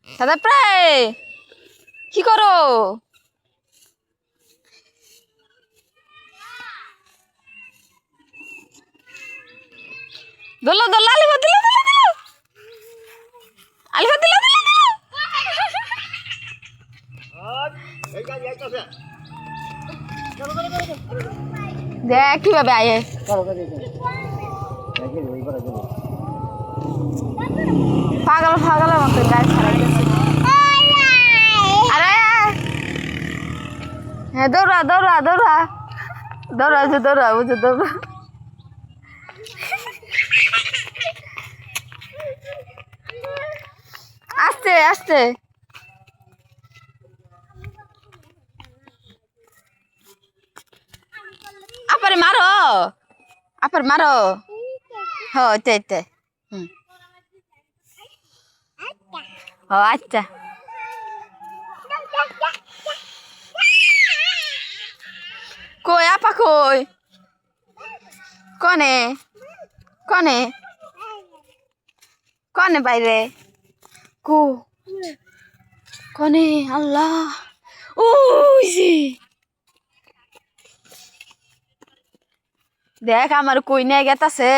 দাদা প্রায় কি করো? দোলো দোলো আলিফা দিলো দিলো দিলো আলিফা দিলো দিলো দিলো দেখ কিভাবে আয়ে পাগল পাগলের মতো গায়ে ছাড়াইতেছে। আরে হ্যাঁ দৌড়া দৌড়া দৌড়া দৌড়া যে দৌড়া বুঝে দৌড়া। আস্তে আস্তে আপারে মারো আপার মারো হতে ও আচ্ছা কই আপা কই কনে কনে কনে বাইরে কো কনে আল্লাহ ওই যে দেখ আমার কই নিয়ে গেতাছে।